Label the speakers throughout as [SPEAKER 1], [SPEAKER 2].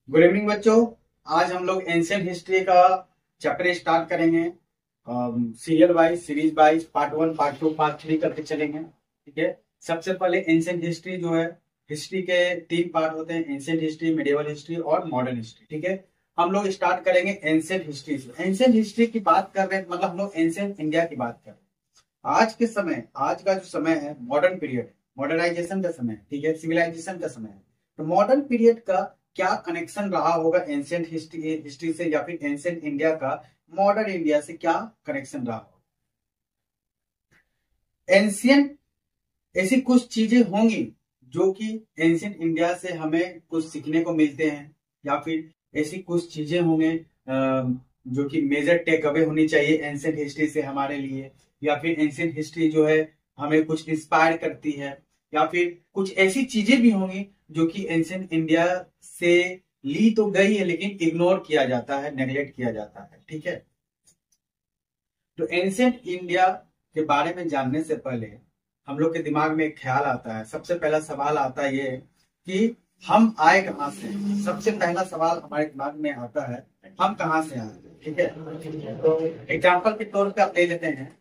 [SPEAKER 1] Good evening बच्चों। आज हम लोग एंशियंट हिस्ट्री का चैप्टर स्टार्ट करेंगे। Serial wise, series wise, part 1, part 2, part 3 करके चलेंगे। ठीक है। सबसे पहले एंशियंट हिस्ट्री जो है, हिस्ट्री के 3 पार्ट होते हैं: एंशियंट हिस्ट्री, मिडिवल हिस्ट्री और मॉडर्न हिस्ट्री। ठीक है। हम लोग स्टार्ट करेंगे एंशियंट हिस्ट्री से। एंशियंट हिस्ट्री की बात कर रहे हैं, मतलब हम लोग एंशियंट इंडिया की बात कर रहे हैं। आज के समय, आज का जो समय है मॉडर्न पीरियड, मॉडर्नाइजेशन का समय है। ठीक है, सिविलाइजेशन का समय है। तो मॉडर्न पीरियड का क्या कनेक्शन रहा होगा एंशियंट हिस्ट्री से, या फिर एंशियंट इंडिया का मॉडर्न इंडिया से क्या कनेक्शन रहा होगा? एंशियंट ऐसी कुछ चीजें होंगी जो कि एंशियंट इंडिया से हमें कुछ सीखने को मिलते हैं, या फिर ऐसी कुछ चीजें होंगे जो कि मेजर टेक अवे होनी चाहिए एंशियंट हिस्ट्री से हमारे लिए, या फिर एंशियंट हिस्ट्री जो है हमें कुछ इंस्पायर करती है, या फिर कुछ ऐसी चीजें भी होंगी जो कि एंशियंट इंडिया से ली तो गई है लेकिन इग्नोर किया जाता है, नेग्लेक्ट किया जाता है। ठीक है। तो एंशियंट इंडिया के बारे में जानने से पहले हम लोग के दिमाग में एक ख्याल आता है। सबसे पहला सवाल आता है ये कि हम आए कहाँ से। सबसे पहला सवाल हमारे दिमाग में आता है, हम कहाँ से आए। ठीक है। तो एग्जाम्पल के तौर पे आप ले लेते हैं,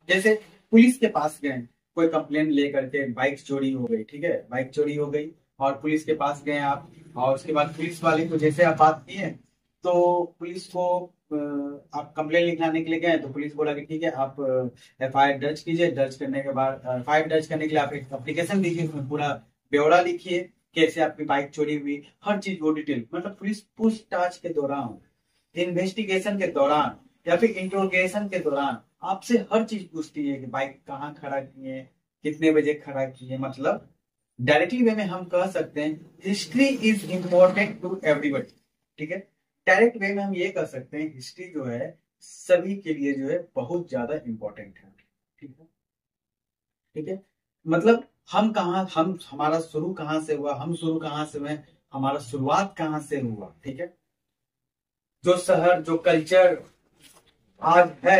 [SPEAKER 1] जैसे पुलिस के पास गए, कोई कंप्लेन लेकर के बाइक चोरी हो गई। ठीक है, बाइक चोरी हो गई और पुलिस के पास गए आप, और उसके बाद पुलिस वाले को जैसे आप बात किए तो पुलिस को आप कंप्लेन लिखाने के लिए गए, तो पुलिस बोला कि ठीक है आप एफआईआर दर्ज कीजिए। दर्ज करने के बाद एफआईआर दर्ज करने के लिए आप एक एप्लीकेशन दीजिए, उसमें पूरा ब्यौरा लिखिए, कैसे आपकी बाइक चोरी हुई, हर चीज वो डिटेल। मतलब पुलिस पूछताछ के दौरान, इन्वेस्टिगेशन के दौरान, या फिर इंट्रोगेशन के दौरान आपसे हर चीज पूछती है कि बाइक कहाँ खड़ा किए, कितने बजे खड़ा किए। मतलब डायरेक्टली वे में हम कह सकते हैं history is important to everybody. ठीक है। डायरेक्ट वे में हम ये कह सकते हैं हिस्ट्री जो है सभी के लिए जो है बहुत ज्यादा इंपॉर्टेंट है। ठीक है। ठीक है। मतलब हम कहाँ, हम हमारा शुरू कहाँ से हुआ, हम शुरू कहाँ से हुए, हमारा शुरुआत कहाँ से हुआ। ठीक है। जो शहर, जो कल्चर आज है,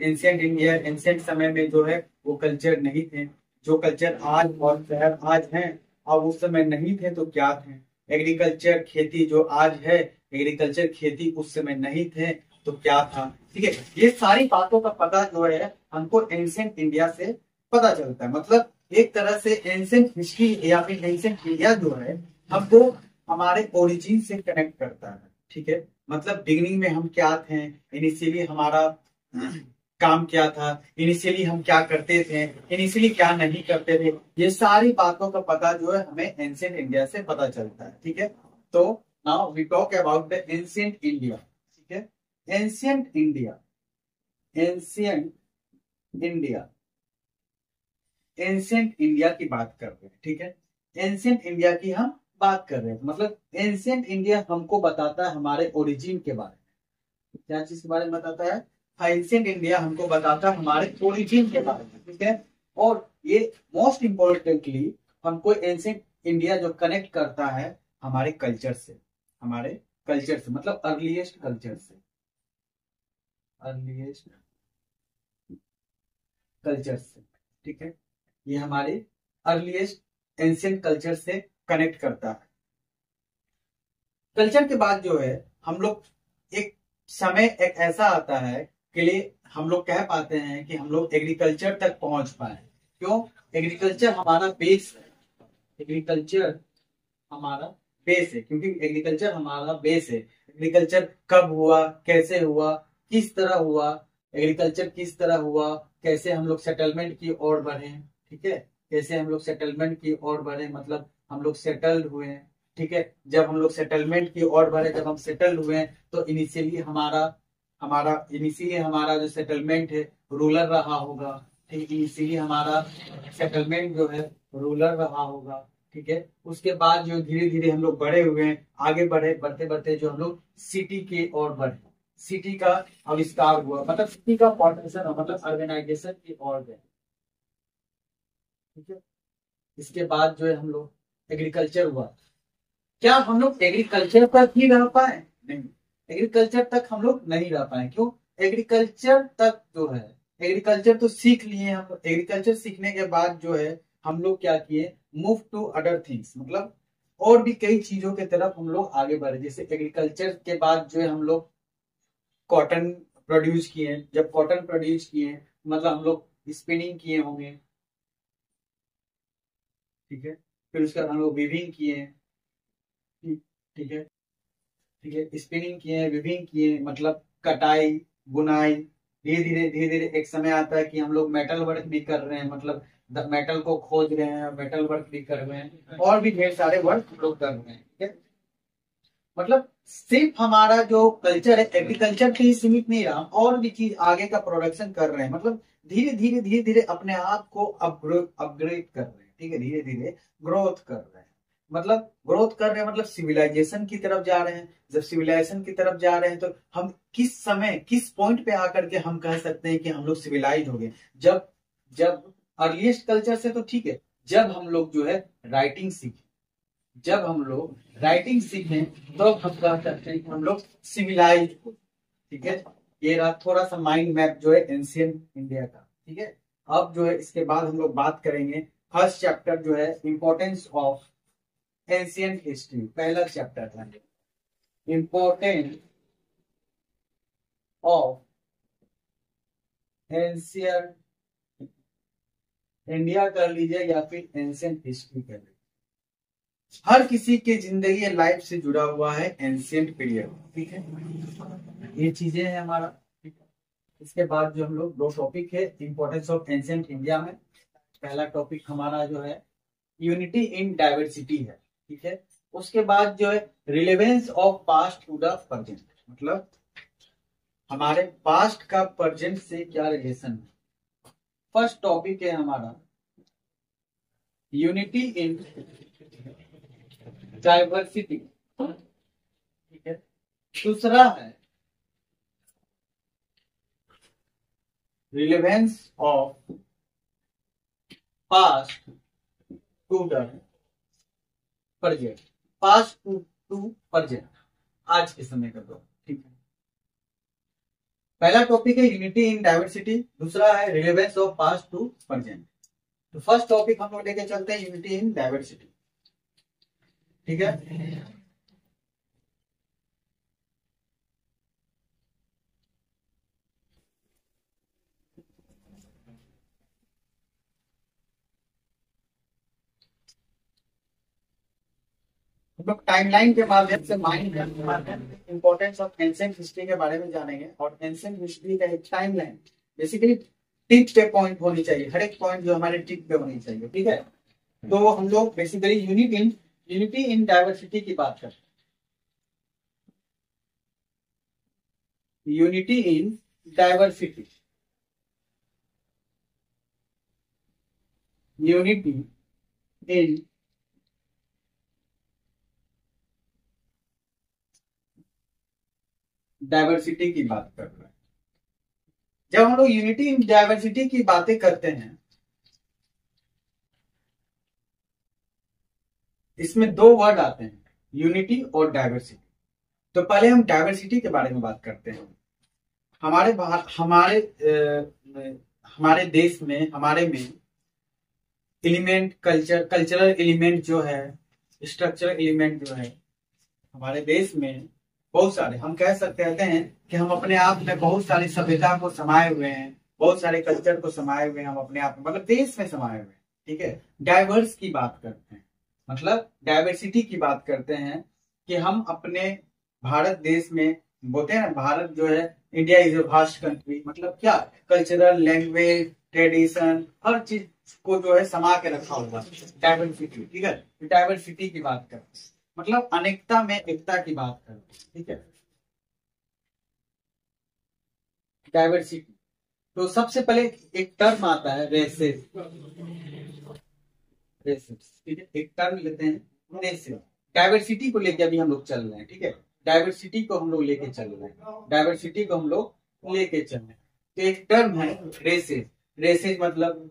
[SPEAKER 1] एंशियंट इंडिया, एंशियंट समय में जो है वो कल्चर नहीं थे। जो कल्चर आज और शहर आज हैं, अब उस समय नहीं थे तो क्या थे। एग्रीकल्चर, खेती जो आज है, एग्रीकल्चर खेती उस समय नहीं थे तो क्या था। ठीक है। ये सारी बातों का पता जो है हमको एंशियंट इंडिया से पता चलता है। मतलब एक तरह से एंशियंट हिस्ट्री या फिर एंशियंट इंडिया जो है हमको हमारे ओरिजिन से कनेक्ट करता है। ठीक है। मतलब बिगिनिंग में हम क्या थे, इनिशियली हमारा काम क्या था, इनिशियली हम क्या करते थे, इनिशियली क्या नहीं करते थे, ये सारी बातों का पता जो है हमें एंशियंट इंडिया से पता चलता है। ठीक है। तो now we talk about the ancient India. ठीक है। Ancient India, ancient India, ancient India की बात कर रहे हैं। ठीक है। एंशियंट इंडिया की हम बात कर रहे हैं, मतलब एंशियंट इंडिया हमको बताता है हमारे ओरिजिन के बारे में। क्या चीज के बारे में बताता है? एंशियंट इंडिया हमको बताता है हमारे ओरिजिन के बारे में। ठीक है। और ये मोस्ट इंपॉर्टेंटली हमको एंशियंट इंडिया जो कनेक्ट करता है हमारे कल्चर से, हमारे कल्चर से, मतलब अर्लीस्ट कल्चर से, अर्लीस्ट कल्चर से। ठीक है। ये हमारे अर्लीस्ट एंशियंट कल्चर से कनेक्ट करता है। कल्चर के बाद जो है हम लोग एक समय एक ऐसा आता है के लिए हम लोग कह पाते हैं कि हम लोग एग्रीकल्चर तक पहुंच पाए। क्यों? एग्रीकल्चर हमारा बेस है। एग्रीकल्चर हमारा बेस है, क्योंकि एग्रीकल्चर हमारा बेस है। एग्रीकल्चर कब हुआ, कैसे हुआ, किस तरह हुआ, एग्रीकल्चर किस तरह हुआ, कैसे हम लोग सेटलमेंट की ओर बढ़े। ठीक है। कैसे हम लोग सेटलमेंट की ओर बढ़े, मतलब हम लोग सेटल्ड हुए हैं। ठीक है। जब हम लोग सेटलमेंट की ओर बढ़े, जब हम सेटल्ड हुए तो इनिशियली हमारा हमारा इनिशियली हमारा जो सेटलमेंट है रूलर रहा होगा। ठीक है। इनिशियली हमारा सेटलमेंट जो है रूलर रहा होगा। ठीक है। उसके बाद जो धीरे धीरे हम लोग बड़े हुए हैं, आगे बढ़े, बढ़ते बढ़ते जो हम लोग सिटी की ओर बढ़े, सिटी का आविष्कार हुआ, मतलब सिटी का पॉपुलेशन, मतलब अर्गेनाइजेशन की ओर गए। ठीक है। इसके बाद जो है हम लोग एग्रीकल्चर हुआ। क्या हम लोग एग्रीकल्चर तक ही रह पाए? नहीं, एग्रीकल्चर तक हम लोग नहीं रह पाए। क्यों? एग्रीकल्चर तक जो है, एग्रीकल्चर तो सीख लिए हम। एग्रीकल्चर सीखने के बाद जो है हम लोग क्या किए, मूव टू अदर थिंग्स। मतलब और भी कई चीजों की तरफ हम लोग आगे बढ़े। जैसे एग्रीकल्चर के बाद जो है हम लोग कॉटन प्रोड्यूस किए। जब कॉटन प्रोड्यूस किए मतलब हम लोग स्पिनिंग किए होंगे, ठीक है। फिर उसके बाद हम लोग वीविंग किए, ठीक ठीक है, ठीक है। स्पिनिंग किए, वीविंग किए, मतलब कटाई, बुनाई। धीरे धीरे एक समय आता है कि हम लोग मेटल वर्क भी कर रहे हैं, मतलब मेटल को खोज रहे हैं, मेटल वर्क भी कर रहे हैं, और भी ढेर सारे वर्क हम लोग कर रहे हैं, ठीक है। मतलब सिर्फ हमारा जो कल्चर है एग्रीकल्चर पे ही सीमित नहीं रहा, और भी चीज आगे का प्रोडक्शन कर रहे हैं। मतलब धीरे धीरे अपने आप को अपग्रेड कर रहे हैं, ठीक है। धीरे धीरे ग्रोथ कर रहे हैं, मतलब ग्रोथ कर रहे हैं, मतलब सिविलाइजेशन की तरफ जा रहे हैं। जब सिविलाइजेशन की तरफ जा रहे हैं तो हम किस समय किस पॉइंट पे आकर के हम कह सकते हैं कि हम लोग सिविलाइज हो गए? जब जब अर्लीस्ट कल्चर से तो ठीक है, जब हम लोग जो है राइटिंग सीखे, जब हम लोग राइटिंग सीखें तो हम कह सकते हैं कि हम लोग सिविलाइज हो, ठीक है। ये रहा थोड़ा सा माइंड मैप जो है एंशियंट इंडिया का, ठीक है। अब जो है इसके बाद हम लोग बात करेंगे फर्स्ट चैप्टर जो है इंपॉर्टेंस ऑफ एंशियंट हिस्ट्री। पहला चैप्टर था इंपॉर्टेंस ऑफ एंशियंट इंडिया कर लीजिए या फिर एंशियंट हिस्ट्री कर लीजिए। हर किसी के जिंदगी लाइफ से जुड़ा हुआ है एंशियंट पीरियड, ठीक है। ये चीजें हैं हमारा, ठीक है। इसके बाद जो हम लोग दो टॉपिक है इंपॉर्टेंस ऑफ एंशियंट इंडिया में। पहला टॉपिक हमारा जो है यूनिटी इन डाइवर्सिटी है, ठीक है। उसके बाद जो है relevance of past to the present, मतलब हमारे पास्ट का प्रेजेंट से क्या रिलेशन है। फर्स्ट टॉपिक है हमारा यूनिटी इन डाइवर्सिटी, ठीक है। दूसरा है relevance of past to the present, past to present, आज के समय का दौर, ठीक है। पहला टॉपिक है यूनिटी इन डाइवर्सिटी, दूसरा है relevance of past to present. तो फर्स्ट टॉपिक हम लोग लेके चलते हैं यूनिटी इन डाइवर्सिटी, ठीक है। हम लोग टाइमलाइन के माध्यम से माइंड के माध्यम से इंपॉर्टेंस ऑफ एंशिएंट हिस्ट्री के बारे में जानेंगे। और एंशिएंट हिस्ट्री का एक टाइमलाइन बेसिकली टिप पे पॉइंट होनी चाहिए, हर एक पॉइंट जो हमारे टिप पे होनी चाहिए, ठीक है। तो हम लोग बेसिकली यूनिटी इन डाइवर्सिटी की बात करते हैं। Unity in diversity, unity in diversity की बात कर रहे हैं। जब हम लोग यूनिटी इन डाइवर्सिटी की बातें करते हैं, इसमें दो वर्ड आते हैं, यूनिटी और डाइवर्सिटी। तो पहले हम डाइवर्सिटी के बारे में बात करते हैं। हमारे हमारे देश में, हमारे में एलिमेंट कल्चरल एलिमेंट जो है, स्ट्रक्चरल एलिमेंट जो है हमारे देश में बहुत सारे, हम कह सकते हैं कि हम अपने आप में बहुत सारी सभ्यता को समाये हुए हैं, बहुत सारे कल्चर को समाये हुए हैं हम अपने आप में, मतलब देश में समाये हुए हैं, ठीक है। डाइवर्स की बात करते हैं, मतलब डाइवर्सिटी की बात करते हैं कि हम अपने भारत देश में बोलते हैं ना, भारत जो है India is a vast country, मतलब क्या कल्चरल, लैंग्वेज, ट्रेडिशन, हर चीज को जो है समा के रखा हुआ डाइवर्सिटी, ठीक है। डाइवर्सिटी की बात करते हैं मतलब अनेकता में एकता की बात करते हैं, ठीक है। डाइवर्सिटी, तो सबसे पहले एक टर्म आता है रेसेस, रेसेस, ठीक है। एक टर्म लेते हैं रेसेस, डाइवर्सिटी को लेके अभी हम लोग चल रहे हैं, ठीक है। डाइवर्सिटी को हम लोग लेके चल रहे हैं, डाइवर्सिटी को हम लोग लेके चल रहे हैं। तो एक टर्म है रेसेस, रेसेस मतलब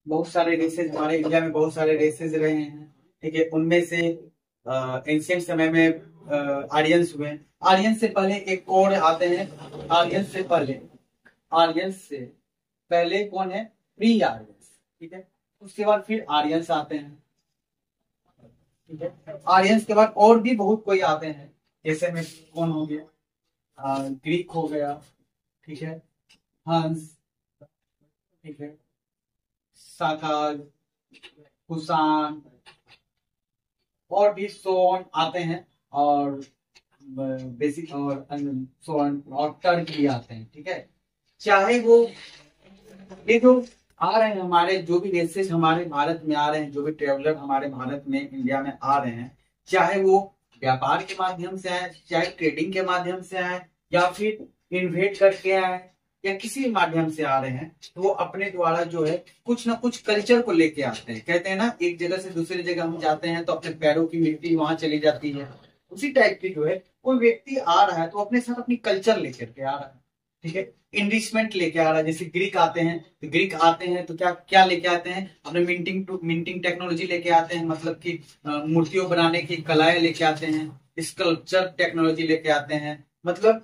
[SPEAKER 1] बहुत सारे रेसेस, हमारे इंडिया में बहुत सारे रेसेस रहे हैं, ठीक है। उनमें से एंशिएंट समय में आर्यंस हुए, आर्यंस से पहले एक और आते हैं, आर्यंस से पहले, आर्यंस से पहले कौन है? प्री आर्यंस, ठीक है। उसके बाद फिर आर्यंस आते हैं, ठीक है। आर्यंस के बाद और भी बहुत कोई आते हैं, जैसे में कौन हो गया, ग्रीक हो गया, ठीक है, हंस, ठीक है, साकाल, कुषाण, और भी सोन आते हैं, और बेसिक और सोन और टर्क भी आते हैं, ठीक है। चाहे वो ये जो आ रहे हैं हमारे, जो भी रेसेस हमारे भारत में आ रहे हैं, जो भी ट्रेवलर हमारे भारत में इंडिया में आ रहे हैं, चाहे वो व्यापार के माध्यम से आए, चाहे ट्रेडिंग के माध्यम से आए, या फिर इन्वेट करके आए, या किसी भी माध्यम से आ रहे हैं, तो वो अपने द्वारा जो है कुछ ना कुछ कल्चर को लेके आते हैं। कहते हैं ना, एक जगह से दूसरी जगह हम जाते हैं तो अपने पैरों की मिट्टी वहां चली जाती है। उसी टाइप की जो है कोई व्यक्ति आ रहा है तो अपने साथ अपनी कल्चर लेकर के आ रहा है, ठीक है, इनरिचमेंट लेके आ रहा है। जैसे ग्रीक आते हैं, तो ग्रीक आते हैं तो क्या क्या लेके आते हैं, अपने मिंटिंग टेक्नोलॉजी लेके आते हैं, मतलब कि मूर्तियों बनाने की कलाएं लेके आते हैं, स्कल्पचर टेक्नोलॉजी लेके आते हैं। मतलब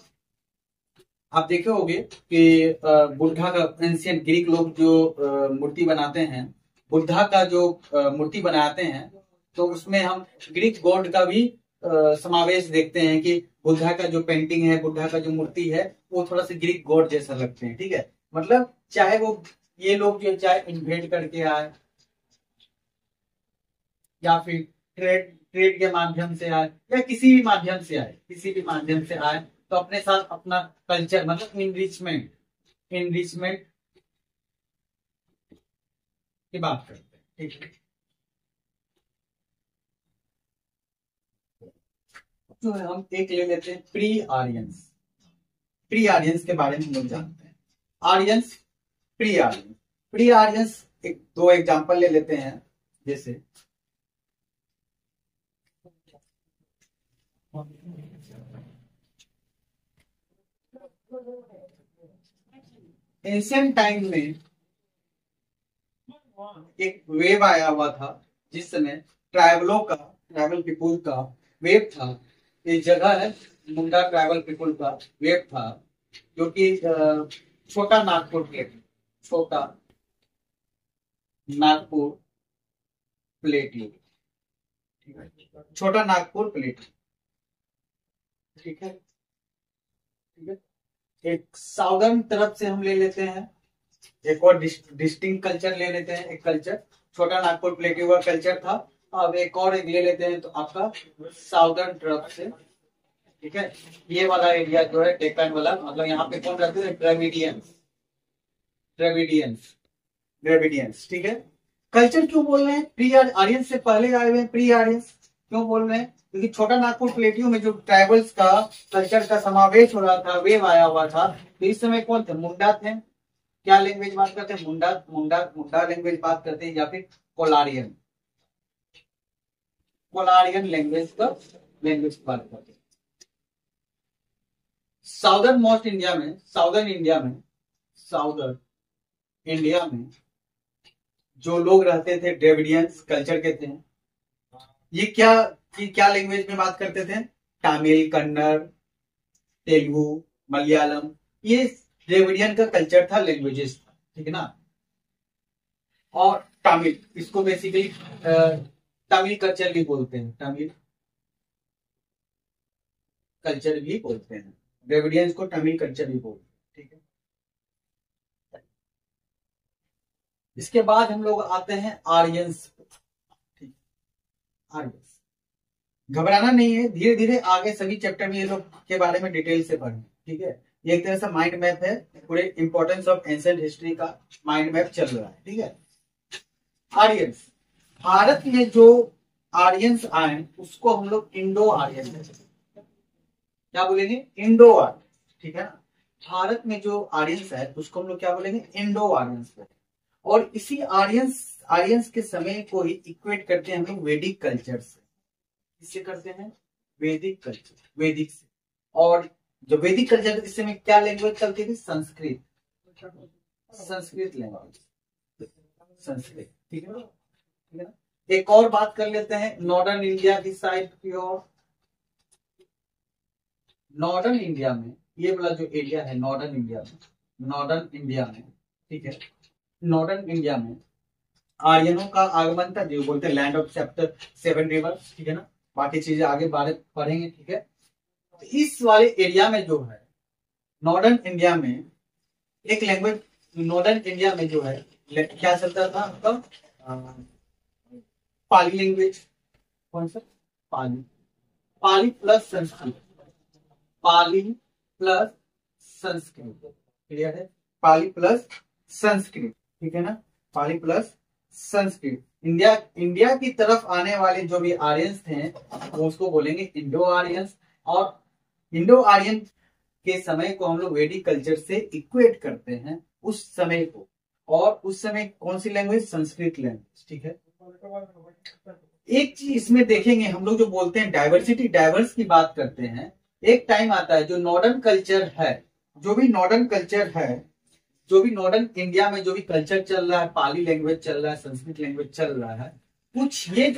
[SPEAKER 1] आप देखे होंगे कि बुद्धा का, एंशियंट ग्रीक लोग जो मूर्ति बनाते हैं, बुद्धा का जो मूर्ति बनाते हैं, तो उसमें हम ग्रीक गॉड का भी समावेश देखते हैं कि बुद्धा का जो पेंटिंग है, बुद्धा का जो मूर्ति है, वो थोड़ा सा ग्रीक गॉड जैसा लगते हैं, ठीक है। मतलब चाहे वो ये लोग जो चाहे इन्वेट करके आए, या फिर ट्रेड ट्रेड के माध्यम से आए, या किसी भी माध्यम से आए, किसी भी माध्यम से आए, तो अपने साथ अपना कल्चर, मतलब इनरिचमेंट इनरिचमेंट की बात करते हैं, ठीक है। तो हम एक ले लेते हैं प्री आर्यंस। प्री आर्यंस के बारे में हम लोग जानते हैं। Aryans, pre Aryans. Pre Aryans एक दो एग्जांपल ले लेते हैं, जैसे एंशियंट टाइम में एक वेव आया हुआ था, जिस समय ट्राइबल पीपुल का वेव था। ये जगह है मुंडा, ट्राइबल पीपुल का वेव था, जो कि छोटा नागपुर प्लेट, छोटा नागपुर प्लेटियो, ठीक है, छोटा नागपुर प्लेटियो, ठीक है, ठीक है। एक साउदर्न तरफ से हम ले लेते हैं, एक और डिस्टिंक्ट कल्चर ले लेते हैं, एक कल्चर छोटा नागपुर प्लेटियो का कल्चर था। अब एक और एक ले लेते हैं, तो आपका साउदर्न तरफ से, ठीक है, ये वाला एरिया जो है डेक्कन वाला, मतलब यहाँ पे कौन रहते हैं, द्रविडियंस, द्रविडियंस, द्रविडियंस, ठीक है। कल्चर क्यों बोल रहे हैं, प्री आर्यंस से पहले आए हुए हैं, प्री आर्यंस क्यों बोल रहे हैं, क्योंकि छोटा नागपुर प्लेटियो में जो ट्राइबल्स का कल्चर का समावेश हो रहा था, वेव आया हुआ था, तो इस समय कौन थे, मुंडा थे। क्या लैंग्वेज बात करते हैं, मुंडा, मुंडा लैंग्वेज बात करते हैं, या फिर कोलारियन, कोलारियन लैंग्वेज का लैंग्वेज बात करते हैं। साउदर्न मोस्ट इंडिया में, साउदर्न इंडिया में, साउदर्न इंडिया में जो लोग रहते थे द्रविडियंस कल्चर के थे। ये क्या लैंग्वेज में बात करते थे, तमिल, कन्नड़, तेलुगु, मलयालम, ये द्रविडियन का कल्चर था, लैंग्वेजेस था, ठीक है ना। और तमिल, इसको बेसिकली तमिल कल्चर भी बोलते हैं, तमिल कल्चर भी बोलते हैं, द्रविडियंस को तमिल कल्चर भी बोलते हैं, ठीक है। इसके बाद हम लोग आते हैं आर्यंस, ठीक, आर्यंस। घबराना नहीं है, धीरे धीरे आगे सभी चैप्टर में ये लोग के बारे में डिटेल से पढ़ें, ठीक है। ये एक तरह से माइंड मैप है, पूरे इंपॉर्टेंस ऑफ एंशिएंट हिस्ट्री का माइंड मैप चल रहा है, ठीक है। आर्यंस, भारत में जो आर्यंस आए उसको हम लोग इंडो आर्यन, क्या बोलेंगे, इंडो आर्यन, ठीक है ना। भारत में जो आर्यंस है उसको हम लोग क्या बोलेंगे, इंडो आर्यंस। और इसी आर्यंस आर्यंस के समय को ही इक्वेट करते हैं हम लोग वैदिक कल्चर से। किससे करते हैं, वैदिक कल्चर, वैदिक से। और जो वैदिक कल्चर इस समय क्या लैंग्वेज चलती थी, संस्कृत, संस्कृत लैंग्वेज, संस्कृत, ठीक है ना। एक और बात कर लेते हैं नॉर्दर्न इंडिया की साइड की ओर। नॉर्दर्न इंडिया में ये वाला जो एरिया है, नॉर्दर्न इंडिया में, नॉर्दर्न इंडिया में, ठीक है, नॉर्दर्न इंडिया में आर्यनों का आगमन था, जो बोलते हैं लैंड ऑफ चैप्टर 7 रिवर्स, ठीक है ना। बाकी चीजें आगे बारे पढ़ेंगे, ठीक है। तो इस वाले एरिया में जो है नॉर्दर्न इंडिया में एक लैंग्वेज, नॉर्दर्न इंडिया में जो है क्या चलता था मतलब पाली लैंग्वेज। कौन सा? पाली। पाली प्लस संस्कृत, पाली प्लस संस्कृत, क्लियर है? पाली प्लस संस्कृत, ठीक है ना। पाली प्लस संस्कृत। इंडिया इंडिया की तरफ आने वाले जो भी आर्यंस थे वो उसको बोलेंगे इंडो आर्यंस। और इंडो आर्यन के समय को हम लोग वैदिक कल्चर से इक्वेट करते हैं, उस समय को। और उस समय कौन सी लैंग्वेज? संस्कृत लैंग्वेज, ठीक है। एक चीज इसमें देखेंगे, हम लोग जो बोलते हैं डाइवर्सिटी, डाइवर्स की बात करते हैं, एक टाइम आता है जो नॉर्दर्न कल्चर है, जो भी नॉर्दर्न कल्चर है, जो भी नॉर्दर्न इंडिया में जो भी कल्चर चल रहा है, पाली लैंग्वेज चल रहा है, संस्कृत लैंग्वेज चल रहा है, कुछ ये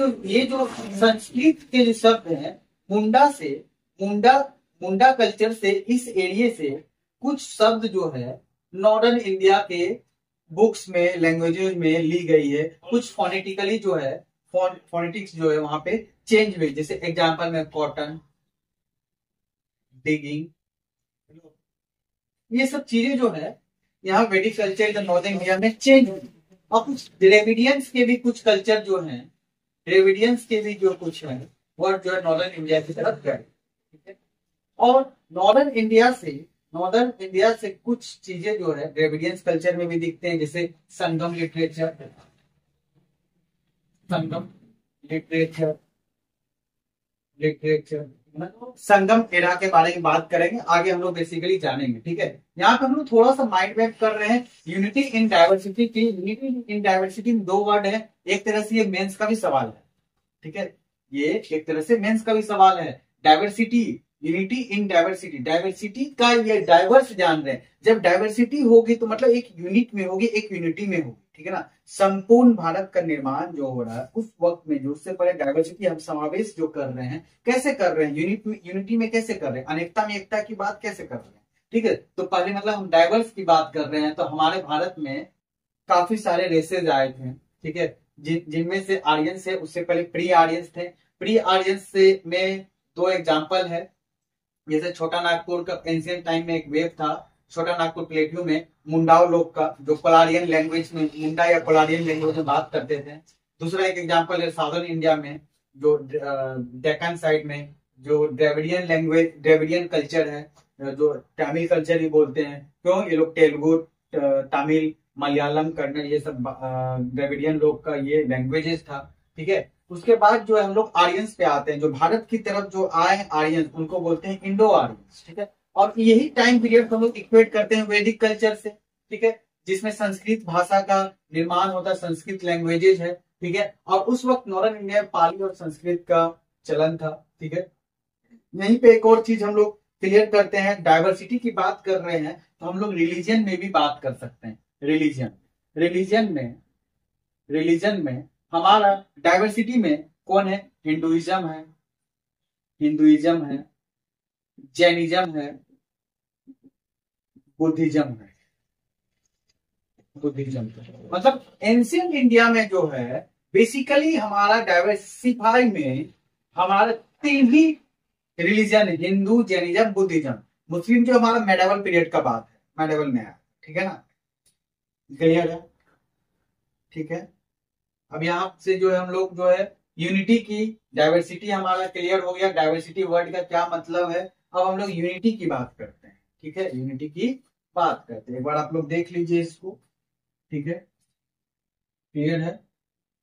[SPEAKER 1] जो संस्कृत के जो शब्द हैं, मुंडा से, मुंडा मुंडा कल्चर से, इस एरिया से कुछ शब्द जो है नॉर्दर्न इंडिया के बुक्स में, लैंग्वेजेस में ली गई है। कुछ फोनेटिकली जो है, फोनेटिक्स जो है वहां पे चेंज हुई। जैसे एग्जांपल में कॉटन, डिगिंग, ये सब चीजें जो है यहाँ वैदिक कल्चर जो नॉर्दर्न इंडिया में चेंज हुई। और कुछ द्रविडियंस के भी कुछ कल्चर जो है, द्रविडियंस के भी जो कुछ है वो जो है नॉर्दर्न इंडिया की तरफ गए, ठीक है। और नॉर्दर्न इंडिया से कुछ चीजें जो है द्रविडियंस कल्चर में भी दिखते हैं, जैसे संगम लिटरेचर, संगम लिटरेचर, लिटरेचर संगम एरा के बारे में बात करेंगे आगे, हम लोग बेसिकली जानेंगे, ठीक है। यहाँ पे हम लोग थोड़ा सा माइंड मैप कर रहे हैं यूनिटी इन डाइवर्सिटी की। यूनिटी इन डाइवर्सिटी में दो वर्ड है, एक तरह से ये मेंस का भी सवाल है, ठीक है। ये एक तरह से मेंस का भी सवाल है। Diversity, unity in diversity, diversity का ये डाइवर्स जान रहे हैं। जब डाइवर्सिटी होगी तो मतलब एक यूनिट में होगी, एक यूनिटी में होगी, ठीक है ना। संपूर्ण भारत का निर्माण जो हो रहा है उस वक्त में, जो उससे पहले डाइवर्सिटी हम समावेश जो कर रहे हैं, कैसे कर रहे हैं, यूनिटी में कैसे कर रहे हैं, अनेकता में एकता की बात कैसे कर रहे हैं, ठीक है। तो पहले मतलब हम डाइवर्स की बात कर रहे हैं, तो हमारे भारत में काफी सारे रेसेज आए थे, ठीक है। जिनमें से आर्यंस है, उससे पहले प्री आर्यंस थे। प्री आर्यंस से में दो एग्जांपल है, जैसे छोटा नागपुर का एंशियंट टाइम में एक वेब था, छोटा नागपुर प्लेट्यू में मुंडाओ लोग का, जो कोलारियन लैंग्वेज में, मुंडा या कोलारियन लैंग्वेज में बात करते थे। दूसरा एक एग्जांपल है साउदर्न इंडिया में, जो डेक्कन साइड में जो द्रविडियन लैंग्वेज, द्रविडियन कल्चर है, जो तमिल कल्चर ही बोलते हैं। क्यों? ये लोग तेलुगु, तमिल, मलयालम, कन्नड़, ये सब द्रविडियन लोग का ये लैंग्वेजेस था, ठीक है। उसके बाद जो है हम लोग आर्यंस पे आते हैं, जो भारत की तरफ जो आए हैं आर्यंस, उनको बोलते हैं इंडो आर्यंस, ठीक है। और यही टाइम पीरियड हम लोग इक्वेट करते हैं वैदिक कल्चर से, ठीक है, जिसमें संस्कृत भाषा का निर्माण होता है, संस्कृत लैंग्वेजेज है, ठीक है। और उस वक्त नॉर्दर्न इंडिया में पाली और संस्कृत का चलन था, ठीक है। यहीं पे एक और चीज हम लोग क्लियर करते हैं, डाइवर्सिटी की बात कर रहे हैं तो हम लोग रिलीजन में भी बात कर सकते हैं। रिलीजन, रिलीजन में हमारा डाइवर्सिटी में कौन है? हिंदुइज्म है, हिंदुइज्म है, जैनिज्म है, बुद्धिज्म है। बुद्धिज्म मतलब एंशियंट इंडिया में जो है बेसिकली हमारा डाइवर्सिफाई में हमारा तीन ही रिलीजन, हिंदू, जैनिज्म, बुद्धिज्म। मुस्लिम जो हमारा मेडावल पीरियड का बात है, मेडावल में आया, ठीक है ना। क्लियर है? ठीक है। अब यहाँ से जो है हम लोग जो है यूनिटी की, डाइवर्सिटी हमारा क्लियर हो गया, डाइवर्सिटी वर्ड का क्या मतलब है। अब हम लोग यूनिटी की बात करते हैं, ठीक है, यूनिटी की बात करते हैं। एक बार आप लोग देख लीजिए इसको, ठीक है, क्लियर है।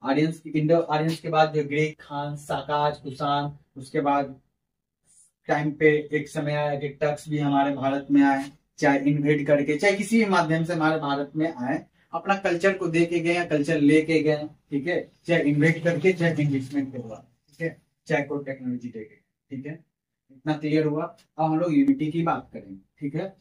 [SPEAKER 1] आर्यंस की, इंडो आर्यंस के बाद जो ग्रीक, खान, साकाज, कुषाण, उसके बाद टाइम पे एक समय आया कि टक्स भी हमारे भारत में आए, चाहे इन्वेड करके, चाहे किसी भी माध्यम से हमारे भारत में आए, अपना कल्चर को दे के गए या कल्चर लेके गए, ठीक है, चाहे इन्वेड करके, चाहे इन्वेस्टमेंट हुआ, ठीक है, चाहे कोई टेक्नोलॉजी दे गए, ठीक है। इतना क्लियर हुआ। अब हम लोग यूनिटी की बात करेंगे, ठीक है।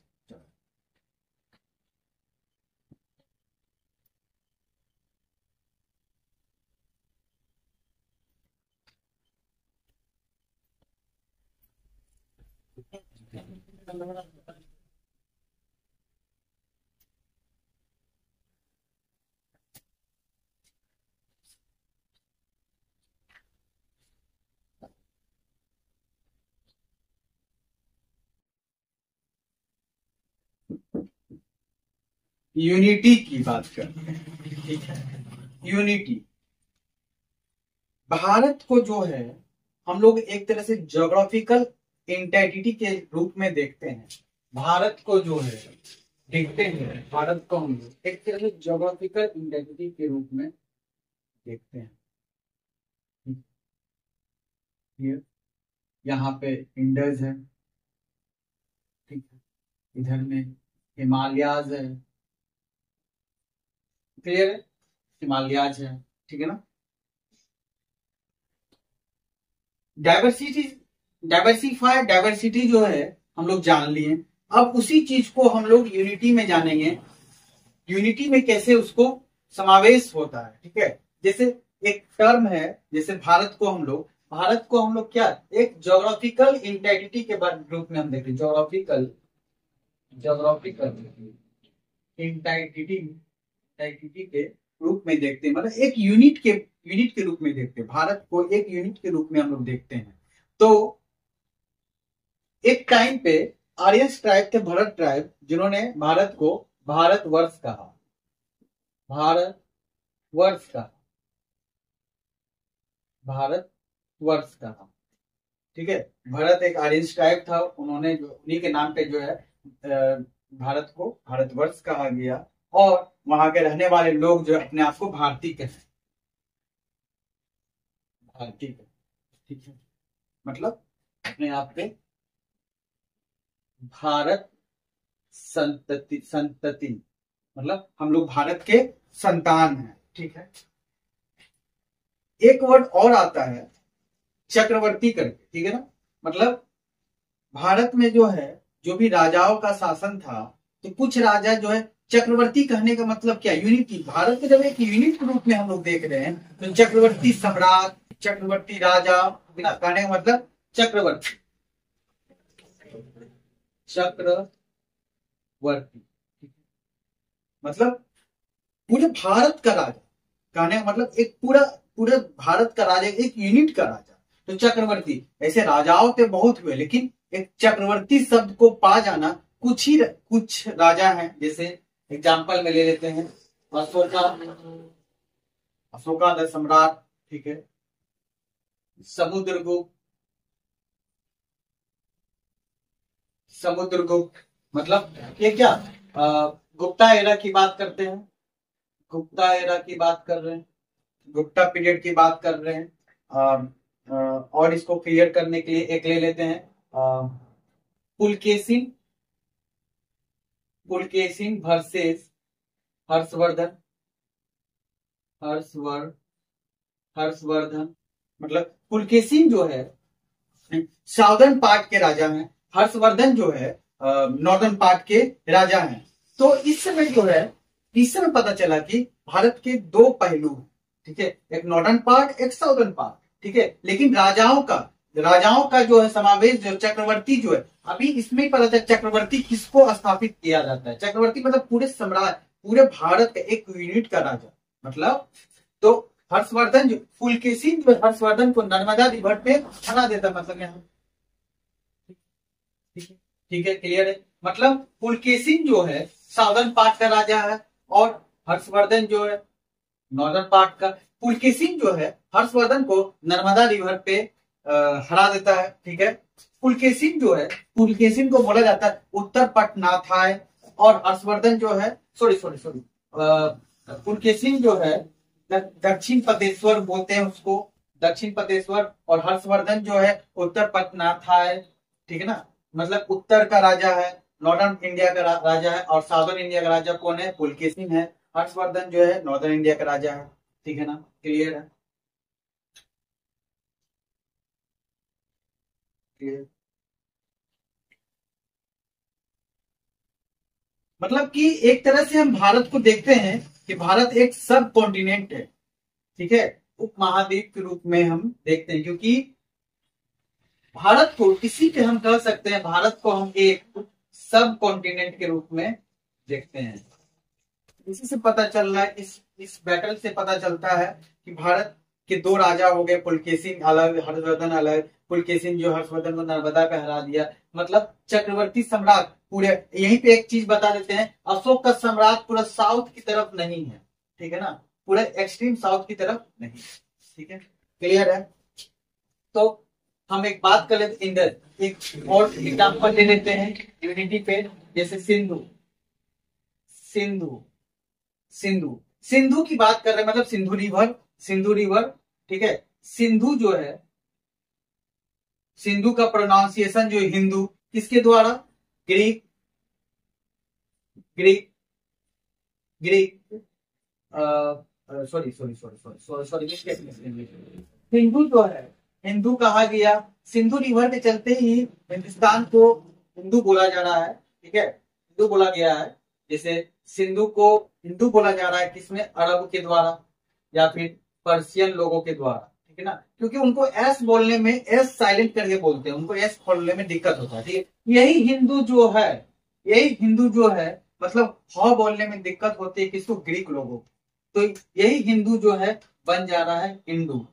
[SPEAKER 1] यूनिटी की बात करते हैं, ठीक है। यूनिटी, भारत को जो है हम लोग एक तरह से ज्योग्राफिकल इंटाइटिटी के रूप में देखते हैं। भारत को जो है देखते हैं, भारत को हम लोग एक तरह से ज्योग्राफिकल इंटाइटिटी के रूप में देखते हैं। ये यहाँ पे इंडस है, ठीक है, इधर में हिमालयाज है, क्लियर है, हिमालयाज है, ठीक है ना। डाइवर्सिटी, डाइवर्सिटी जो है हम लोग जान लिए। अब उसी चीज को हम लोग यूनिटी में जानेंगे, यूनिटी में कैसे उसको समावेश होता है, ठीक है। जैसे एक टर्म है, जैसे भारत को हम लोग क्या एक ज्योग्राफिकल इंटाइटिटी के रूप में हम देखते हैं, ज्योग्राफिकल इंटाइटिटी के रूप में देखते हैं, मतलब एक यूनिट के रूप में देखते हैं, भारत को एक यूनिट के रूप में हम लोग देखते हैं। तो एक टाइम पे आर्यस ट्राइब थे, भरत ट्राइब, जिन्होंने भारत को भारतवर्ष कहा, भारतवर्ष कहा, ठीक है। भरत एक आर्यस ट्राइब था, उन्होंने जो उन्हीं के नाम पे जो है भारत को भारतवर्ष कहा गया, और वहां के रहने वाले लोग जो अपने आप को भारतीय कहते, भारतीय, ठीक है, मतलब अपने आप पे भारत संतति, मतलब हम लोग भारत के संतान हैं, ठीक है। एक वर्ड और आता है चक्रवर्ती करके, ठीक है ना, मतलब भारत में जो है जो भी राजाओं का शासन था, तो कुछ राजा जो है चक्रवर्ती कहने का मतलब क्या, यूनिटी, भारत को जब एक यूनिट के रूप में हम लोग देख रहे हैं, तो चक्रवर्ती सम्राट, चक्रवर्ती राजा कहने का मतलब चक्रवर्ती, मतलब पूरे भारत का राजा कहने का मतलब एक पूरा भारत का राजा, एक यूनिट का राजा, तो चक्रवर्ती। ऐसे राजाओं तो बहुत हुए, लेकिन एक चक्रवर्ती शब्द को पा जाना कुछ राजा हैं, जैसे एग्जाम्पल में ले लेते हैं अशोका द सम्राट, ठीक है, समुद्रगुप्त, मतलब ये क्या गुप्ता एरा की बात करते हैं, गुप्ता एरा की बात कर रहे हैं, गुप्ता पीरियड की बात कर रहे हैं। और इसको क्लियर करने के लिए एक ले लेते हैं पुलकेशिन वर्सेस हर्षवर्धन, मतलब पुलकेशिन जो है साउदर्न पार्ट के राजा हैं, हर्षवर्धन जो है नॉर्दर्न पार्ट के राजा हैं। तो इस समय जो है, इस समय पता चला कि भारत के दो पहलू हैं, ठीक है, एक नॉर्दर्न पार्ट, एक साउदर्न पार्ट, ठीक है। लेकिन राजाओं का जो है समावेश, जो चक्रवर्ती जो है, अभी इसमें ही पता चला चक्रवर्ती किसको स्थापित किया जाता है। चक्रवर्ती मतलब पूरे सम्राट, पूरे भारत का एक यूनिट का राजा, मतलब तो हर्षवर्धन जो पुलकेशिन जो हर्षवर्धन को नर्मदा रिवर पे हरा देता, मतलब यहाँ, ठीक है, क्लियर है। मतलब पुलकेशिन जो है साउदर्न पार्ट का राजा है, और हर्षवर्धन जो है नॉर्दर्न पार्ट का। पुलकेशिन जो है हर्षवर्धन को नर्मदा रिवर पे हरा देता है, ठीक है। पुलकेशिन को बोला जाता है उत्तर पटनाथाय, और हर्षवर्धन जो है पुलकेशिन जो है दक्षिण पतेश्वर बोलते हैं उसको, दक्षिण पतेश्वर, और हर्षवर्धन जो है उत्तर पटनाथाय, ठीक है ना, मतलब उत्तर का राजा है, नॉर्दर्न इंडिया का राजा है, और साउदर्न इंडिया का राजा कौन है, पुलकेशिन है। हर्षवर्धन जो है नॉर्दर्न इंडिया का राजा है, ठीक है ना, क्लियर है, क्लियर। मतलब कि एक तरह से हम भारत को देखते हैं कि भारत एक सब कॉन्टिनेंट है, ठीक है, उप महाद्वीप के रूप में हम देखते हैं, क्योंकि भारत को किसी पे हम कह सकते हैं, भारत को हम एक सब कॉन्टिनेंट के रूप में देखते हैं। इसी से पता चल रहा है, इस बैटल से पता चलता है कि भारत के दो राजा हो गए, पुलकेशिन अलग, हर्षवर्धन अलग। पुलकेशिन जो हर्षवर्धन को नर्मदा पे हरा दिया, मतलब चक्रवर्ती सम्राट पूरे यहीं पे एक चीज बता देते हैं, अशोक का साम्राज्य पूरा साउथ की तरफ नहीं है, ठीक है ना, पूरा एक्सट्रीम साउथ की तरफ नहीं, ठीक है, क्लियर है। तो हम एक बात कर लेते इंडस, एक और एग्जाम्पल ले लेते हैं यूनिटी पे, जैसे सिंधु, सिंधु सिंधु सिंधु की बात कर रहे हैं, मतलब सिंधु रिवर, सिंधु रिवर, ठीक है। सिंधु जो है, सिंधु का प्रोनाउंसिएशन जो हिंदू, किसके द्वारा, Greek, Greek Greek sorry sorry sorry sorry sorry Hindu जो है, हिंदू कहा गया, सिंधु रिवर के चलते ही हिंदुस्तान को हिंदू बोला जा रहा है, ठीक है, हिंदू बोला गया है। जैसे सिंधु को हिंदू बोला जा रहा है किसमें, अरब के द्वारा या फिर पर्शियन लोगों के द्वारा, ठीक है ना, क्योंकि उनको एस बोलने में, एस साइलेंट करके बोलते हैं, उनको एस बोलने में दिक्कत होता है, ठीक है। यही हिंदू जो है, यही हिंदू जो है, मतलब ह बोलने में दिक्कत होती है किसको, ग्रीक लोगों को, तो यही हिंदू जो है बन जा रहा है इंडू,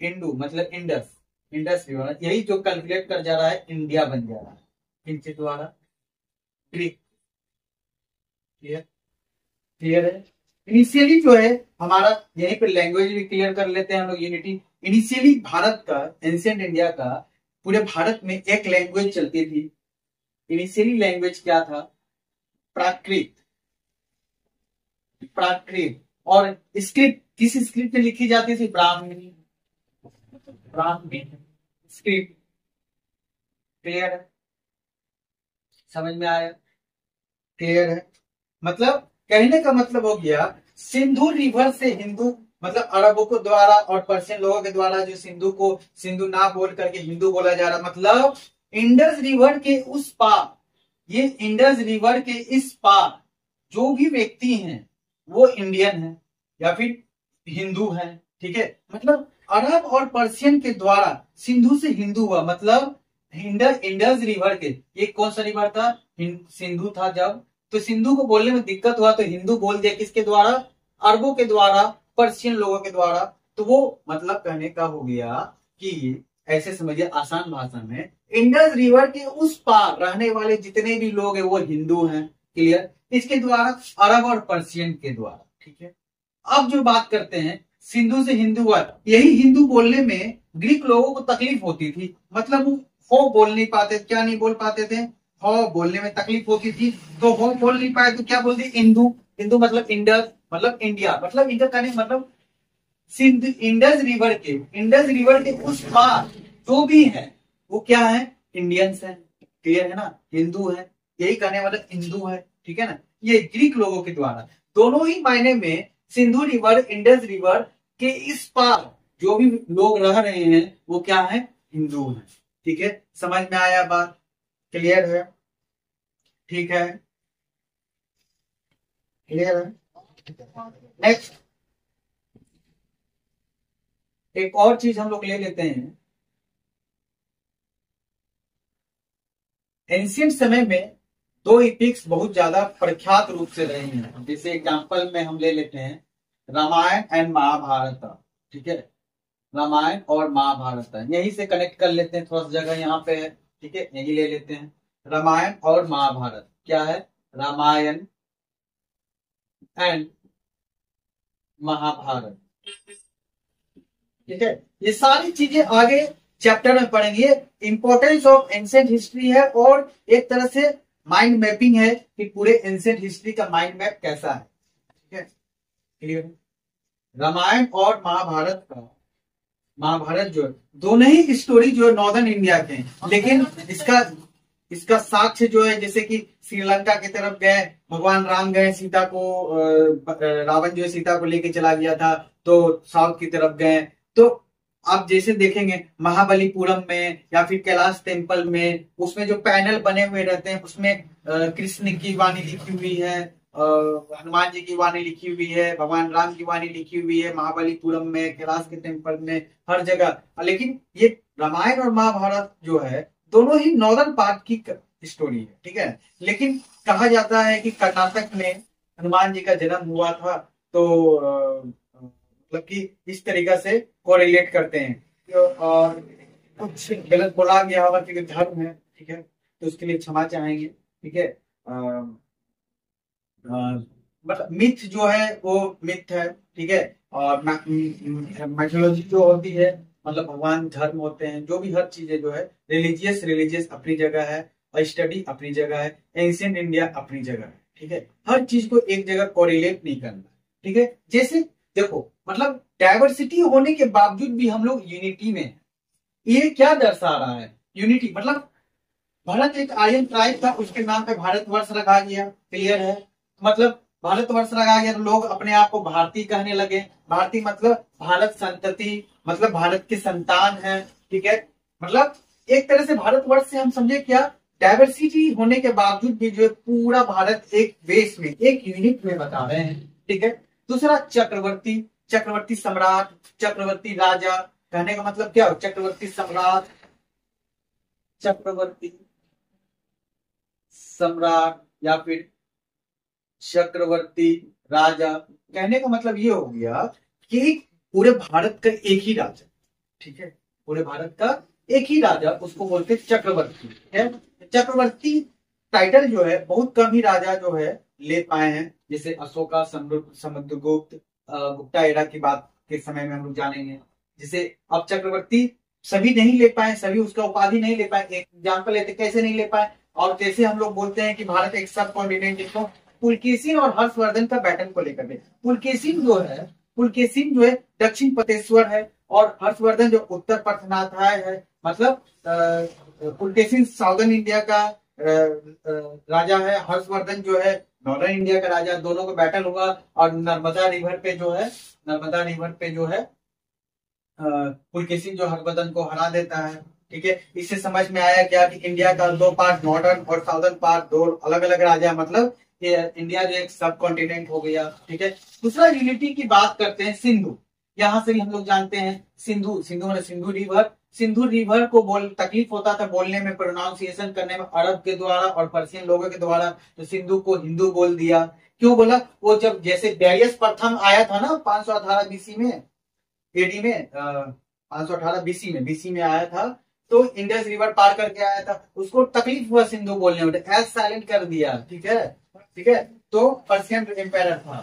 [SPEAKER 1] इंडू मतलब इंडस, इंडस रिवर, यही जो कैलकुलेट कर जा रहा है इंडिया बन जा रहा है किनके द्वारा, ग्रीक, क्लियर, क्लियर है। इनिशियली जो है हमारा, यहीं पे लैंग्वेज भी क्लियर कर लेते हैं हम लोग, यूनिटी। इनिशियली भारत का, एंशिएंट इंडिया का, पूरे भारत में एक लैंग्वेज चलती थी। इनिशियली लैंग्वेज क्या था, प्राकृत, प्राकृत, और स्क्रिप्ट किस स्क्रिप्ट में लिखी जाती थी, ब्राह्मणी, ब्राह्मणी स्क्रिप्ट, क्लियर है, समझ में आया, क्लियर है। मतलब कहने का मतलब हो गया, सिंधु रिवर से हिंदू, मतलब अरबों के द्वारा और पर्शियन लोगों के द्वारा जो सिंधु को सिंधु ना बोल करके हिंदू बोला जा रहा, मतलब इंडस रिवर के उस पार, ये इंडस रिवर के इस पार जो भी व्यक्ति हैं वो इंडियन है या फिर हिंदू है, ठीक है। मतलब अरब और पर्शियन के द्वारा सिंधु से हिंदू हुआ, मतलब इंडस रिवर के, ये कौन सा रिवर था, सिंधु था जब, तो सिंधु को बोलने में दिक्कत हुआ तो हिंदू बोल दिया, किसके द्वारा, अरबों के द्वारा, पर्शियन लोगों के द्वारा। तो वो मतलब कहने का हो गया कि ऐसे समझिए आसान भाषा में, इंडस रिवर के उस पार रहने वाले जितने भी लोग हैं वो हिंदू हैं, क्लियर, इसके द्वारा, अरब और पर्शियन के द्वारा, ठीक है। अब जो बात करते हैं सिंधु से हिंदू हुआ, यही हिंदू बोलने में ग्रीक लोगों को तकलीफ होती थी, मतलब हो बोल नहीं पाते, क्या नहीं बोल पाते थे, हो बोलने में तकलीफ होती थी, तो हो बोल नहीं पाए तो क्या बोलते, हिंदू, हिंदू मतलब इंडस, मतलब इंडिया, मतलब इंडिया का नहीं, मतलब सिंध, इंडस रिवर के, इंडस रिवर के उस पार जो भी है वो क्या है, इंडियंस है, क्लियर है ना, हिंदू है, यही कहने वाला हिंदू है, ठीक है ना। ये ग्रीक लोगों के द्वारा, दोनों ही मायने में सिंधु रिवर, इंडस रिवर के इस पार जो भी लोग रह रहे हैं वो क्या है, हिंदू है, ठीक है, समझ में आया बात, क्लियर है, ठीक है, क्लियर है। नेक्स्ट एक और चीज हम लोग ले लेते हैं, एंशियंट समय में दो इपिक्स बहुत ज्यादा प्रख्यात रूप से रहे हैं, जैसे एग्जांपल में हम ले लेते हैं रामायण एंड महाभारत, ठीक है, रामायण और महाभारत, यहीं से कनेक्ट कर लेते हैं, थोड़ा सा जगह यहाँ पे है, ठीक है, यही ले लेते हैं, रामायण और महाभारत क्या है, रामायण एंड महाभारत, ठीक है। ये सारी चीजें आगे चैप्टर में पढ़ेंगे, इंपॉर्टेंस ऑफ एंशिएंट हिस्ट्री है, और एक तरह से माइंड मैपिंग है कि पूरे एंशिएंट हिस्ट्री का माइंड मैप कैसा है, ठीक है, क्लियर। रामायण और महाभारत का, महाभारत जो है दोनों ही स्टोरी जो है नॉर्दर्न इंडिया के हैं, लेकिन इसका साक्ष्य जो है, जैसे कि श्रीलंका की तरफ गए, भगवान राम गए, सीता को, रावण जो है सीता को लेके चला गया था, तो साउथ की तरफ गए, तो आप जैसे देखेंगे महाबलीपुरम में या फिर कैलाश टेम्पल में, उसमें जो पैनल बने हुए रहते हैं उसमें कृष्ण की वाणी लिखी हुई है, हनुमान जी की वाणी लिखी हुई है, भगवान राम की वाणी लिखी हुई है, महाबलीपुरम में, कैलाश के टेम्पल में, हर जगह। लेकिन ये रामायण और महाभारत जो है दोनों ही नॉर्दर्न पार्ट की स्टोरी है, ठीक है। लेकिन कहा जाता है कि कर्नाटक में हनुमान जी का जन्म हुआ था, तो मतलब कि इस तरीका से कोरिलेट करते हैं, और कुछ गलत बोला गया होगा क्योंकि धर्म है, ठीक है, तो उसके लिए क्षमा चाहेंगे। ठीक है। मतलब मिथ जो है वो मिथ है। ठीक है। और माइथोलॉजी जो होती है, मतलब भगवान, धर्म होते हैं, जो भी हर चीजें जो है, रिलीजियस रिलीजियस अपनी जगह है, और स्टडी अपनी जगह है, एंशियंट इंडिया अपनी जगह है। ठीक है। हर चीज को एक जगह कोरिलेट नहीं करना। ठीक है। जैसे देखो, मतलब डाइवर्सिटी होने के बावजूद भी हम लोग यूनिटी में हैं। ये क्या दर्शा रहा है? यूनिटी मतलब भारत एक आर्यन ट्राइब था, उसके नाम पे भारतवर्ष रखा गया। क्लियर है? मतलब भारतवर्ष रखा गया तो लोग अपने आप को भारतीय कहने लगे। भारतीय मतलब भारत संतति, मतलब भारत की संतान है। ठीक है। मतलब एक तरह से भारतवर्ष से हम समझे क्या, डाइवर्सिटी होने के बावजूद भी जो है पूरा भारत एक बेस में, एक यूनिट में बता रहे हैं। ठीक है। दूसरा, चक्रवर्ती, चक्रवर्ती सम्राट, चक्रवर्ती राजा, कहने का मतलब क्या हो, चक्रवर्ती सम्राट, चक्रवर्ती सम्राट, या फिर चक्रवर्ती राजा। कहने का मतलब ये हो गया कि पूरे भारत का एक ही राजा। ठीक है। पूरे भारत का एक ही राजा, उसको बोलते हैं चक्रवर्ती। है। चक्रवर्ती टाइटल जो है बहुत कम ही राजा जो है ले पाए हैं। जैसे अशोका, समुद्रगुप्त, गुप्ता एरा की बात के समय में हम लोग जानेंगे। जैसे अब चक्रवर्ती सभी नहीं ले पाए, सभी उसका उपाधि नहीं ले पाए। एक एग्जाम्पल लेते, कैसे नहीं ले पाए, और कैसे हम लोग बोलते हैं कि भारत एक सब कॉन्टिनेंट, जिसको पुलकेशिन और हर्षवर्धन का बैटन को लेकर के, पुलकेशिन जो है दक्षिण पतेश्वर है, और हर्षवर्धन जो उत्तर पथनाथाय है। मतलब पुलकेशिन साउदर्न इंडिया का राजा है, हर्षवर्धन जो है नॉर्दर्न इंडिया का राजा। दोनों का बैटल हुआ, और नर्मदा रिवर पे जो है, पुलकेशिन जो हर्षवर्धन को हरा देता है। ठीक है। इससे समझ में आया क्या कि इंडिया का दो पार्ट, नॉर्दर्न और साउदर्न पार्ट, दो अलग अलग राजा, मतलब ये इंडिया जो एक सब कॉन्टिनेंट हो गया। ठीक है। दूसरा, यूनिटी की बात करते हैं, सिंधु। यहां से भी हम लोग जानते हैं सिंधु, सिंधु मतलब सिंधु रिवर। सिंधु रिवर को बोल तकलीफ होता था बोलने में, प्रोनाउंसिएशन करने में, अरब के द्वारा और पर्शियन लोगों के द्वारा, तो सिंधु को हिंदू बोल दिया। क्यों बोला? वो जब जैसे डैरियस प्रथम आया था ना 518 बीसी में, एडी में, 518 बीसी में आया था, तो इंडस रिवर पार करके आया था, उसको तकलीफ हुआ सिंधु बोलने में, एस साइलेंट कर दिया। ठीक है। ठीक है। तो पर्शियन एम्पायर था,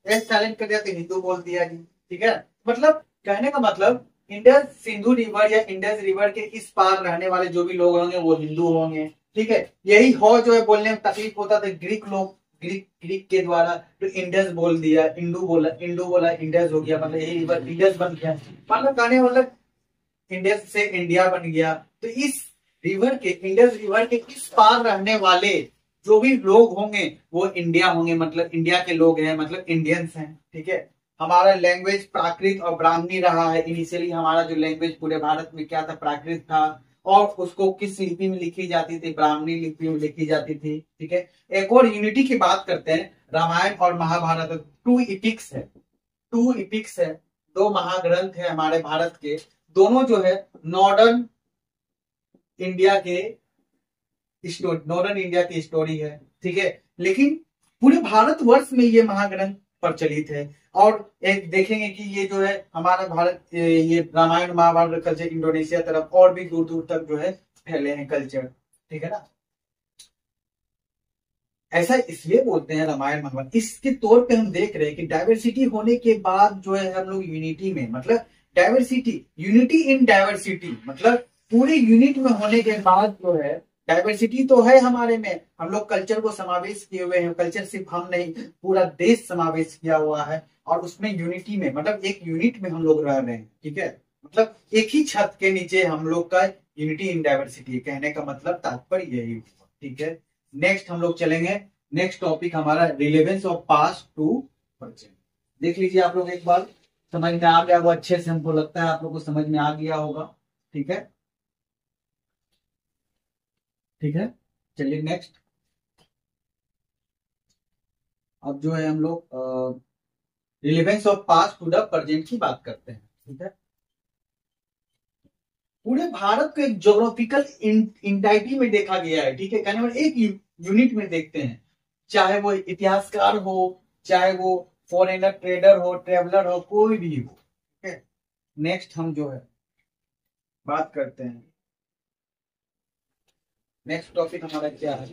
[SPEAKER 1] एस साइलेंट कर दिया तो हिंदू बोल दिया जी। ठीक है। मतलब कहने का मतलब, इंडस सिंधु रिवर या इंडस रिवर के इस पार रहने वाले जो भी लोग होंगे वो हिंदू होंगे। ठीक है। यही हो जो है बोलने में तकलीफ होता था ग्रीक लोग, ग्रीक के द्वारा, तो इंडस बोल दिया, इंडू बोला इंडस हो गया, मतलब यही रिवर इंडस बन गया। मतलब कहने मतलब इंडस से इंडिया बन गया। तो इस रिवर के, इंडस रिवर के इस पार रहने वाले जो भी लोग होंगे वो इंडिया होंगे, मतलब इंडिया के लोग हैं, मतलब इंडियंस हैं। ठीक है। हमारा लैंग्वेज प्राकृत और ब्राह्मणी रहा है। इनिशियली हमारा जो लैंग्वेज पूरे भारत में क्या था, प्राकृत था, और उसको किस लिपि में लिखी जाती थी, ब्राह्मणी लिपि में लिखी जाती थी। ठीक है। एक और यूनिटी की बात करते हैं, रामायण और महाभारत, टू इपिक्स है, टू इपिक्स है, दो महाग्रंथ है हमारे भारत के। दोनों जो है नॉर्दर्न इंडिया के नॉर्दर्न इंडिया की स्टोरी है। ठीक है। लेकिन पूरे भारतवर्ष में ये महाग्रंथ प्रचलित है। और एक देखेंगे कि ये जो है हमारा भारत, ये रामायण महाभारत कल्चर इंडोनेशिया तरफ और भी दूर दूर तक जो है फैले हैं कल्चर। ठीक है ना। ऐसा इसलिए बोलते हैं रामायण महाभारत, इसके तौर पे हम देख रहे हैं कि डाइवर्सिटी होने के बाद जो है हम लोग यूनिटी में, मतलब डाइवर्सिटी, यूनिटी इन डाइवर्सिटी, मतलब पूरे यूनिट में होने के बाद जो है, डाइवर्सिटी तो है हमारे में, हम लोग कल्चर को समावेश किए हुए हैं, कल्चर सिर्फ हम नहीं पूरा देश समावेश किया हुआ है, और उसमें यूनिटी में, मतलब एक यूनिट में हम लोग रह रहे हैं। ठीक है। मतलब एक ही छत के नीचे हम लोग का यूनिटी इन डाइवर्सिटी, कहने का मतलब तात्पर्य यही। ठीक है। नेक्स्ट हम लोग चलेंगे, नेक्स्ट टॉपिक हमारा relevance of past to present. देख लीजिए आप लोग एक बार, समझ में आ गया वो अच्छे से, हमको लगता है आप लोग को समझ में आ गया होगा। ठीक है। ठीक है। चलिए नेक्स्ट, अब जो है हम लोग relevance of past to the present की बात करते हैं। ठीक है। पूरे भारत को एक ज्योग्राफिकल इंटाइटी में देखा गया है। ठीक है। कहने वाले एक यूनिट में देखते हैं, चाहे वो इतिहासकार हो, चाहे वो फॉरेनर ट्रेडर हो, ट्रेवलर हो, कोई भी हो। ठीक है। नेक्स्ट हम जो है बात करते हैं नेक्स्ट टॉपिक हमारा क्या है?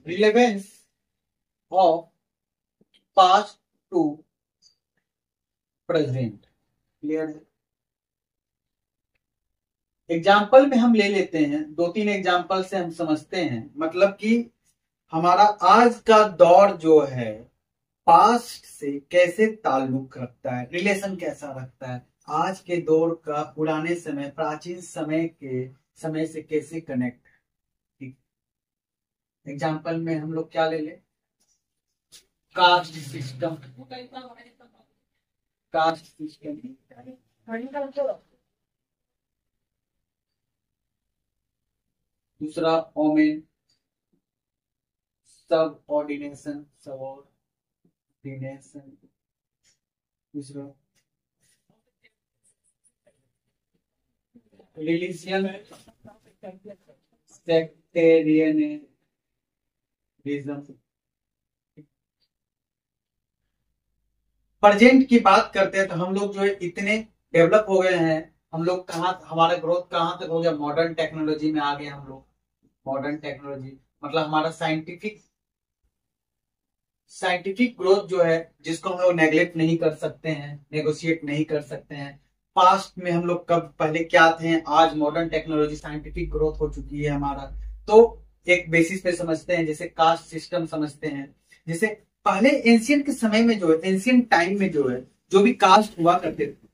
[SPEAKER 1] Relevance of past to present. Clear है? एग्जाम्पल में हम ले लेते हैं, 2-3 एग्जाम्पल से हम समझते हैं, मतलब कि हमारा आज का दौर जो है पास्ट से कैसे ताल्लुक रखता है, रिलेशन कैसा रखता है, आज के दौर का पुराने समय, प्राचीन समय के समय से कैसे कनेक्ट है। ठीक, एग्जाम्पल में हम लोग क्या ले ले? Caste system, caste system. दूसरा ओमेन, सब ऑर्डिनेशन, सब ऑर्डिनेशन। दूसरा रिलीजियन, सेक्टेरियनिज्म। प्रेजेंट की बात करते हैं तो हम लोग जो है इतने डेवलप हो गए हैं, हम लोग कहाँ, हमारा ग्रोथ कहाँ तक हो गया, मॉडर्न टेक्नोलॉजी में आ गए हम लोग। मॉडर्न टेक्नोलॉजी मतलब हमारा साइंटिफिक ग्रोथ जो है, जिसको हम लोग नेग्लेक्ट नहीं कर सकते हैं, नेगोशिएट नहीं कर सकते हैं। पास्ट में हम लोग कब पहले क्या थे, आज मॉडर्न टेक्नोलॉजी, साइंटिफिक ग्रोथ हो चुकी है हमारा। तो एक बेसिस पे समझते हैं, जैसे कास्ट सिस्टम समझते हैं। जैसे पहले एंशियंट के समय में जो है, एंशियंट टाइम में जो है, जो भी कास्ट हुआ करते थे,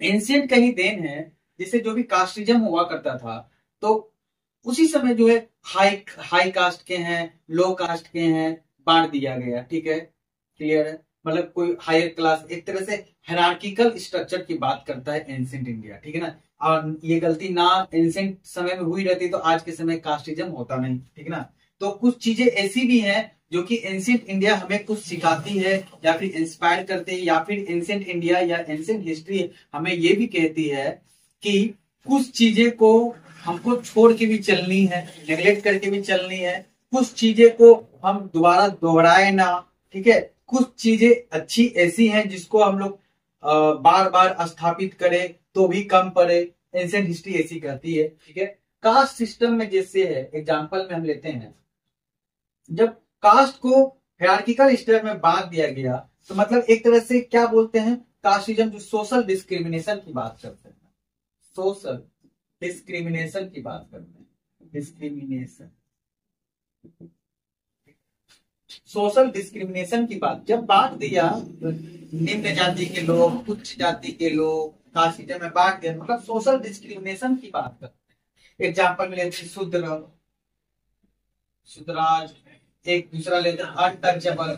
[SPEAKER 1] एंशियंट का ही देन है, जैसे जो भी कास्टिज्म हुआ करता था, तो उसी समय जो है हाई हाई कास्ट के हैं, लो कास्ट के हैं, बांट दिया गया। ठीक है, क्लियर है? मतलब कोई हायर क्लास, एक तरह से हायरार्किकल स्ट्रक्चर की बात करता है एंशियंट इंडिया। ठीक है ना? और ये गलती ना एंशियंट समय में हुई रहती तो आज के समय कास्टिज्म होता नहीं। ठीक है ना? तो कुछ चीजें ऐसी भी हैं जो कि एंशियंट इंडिया हमें कुछ सिखाती है या फिर इंस्पायर करती है, या फिर एंशियंट इंडिया या एंशियंट हिस्ट्री हमें ये भी कहती है कि कुछ चीजें को हमको छोड़ के भी चलनी है, नेग्लेक्ट करके भी चलनी है। कुछ चीजें को हम दोबारा दोहराए ना। ठीक है? कुछ चीजें अच्छी ऐसी हैं जिसको हम लोग बार बार स्थापित करें तो भी कम पड़े, एंशियंट हिस्ट्री ऐसी कहती है। ठीक है? कास्ट सिस्टम में जैसे है, एग्जांपल में हम लेते हैं, जब कास्ट को हायरार्किकल स्ट्रक्चर में बांट दिया गया तो मतलब एक तरह से क्या बोलते हैं, कास्टिज्म, जो सोशल डिस्क्रिमिनेशन की बात करते हैं, सोशल डिस्क्रिमिनेशन की बात करते हैं, डिस्क्रिमिनेशन, सोशल डिस्क्रिमिनेशन की बात जब बांट दिया, निम्न जाति के लोग, उच्च जाति के लोग कास्टिज्म में बांट दिया, मतलब सोशल डिस्क्रिमिनेशन की बात करते हैं। एग्जाम्पल में लेते शूद्र, शूद्राज, एक दूसरा लेते हैं अनटचेबल,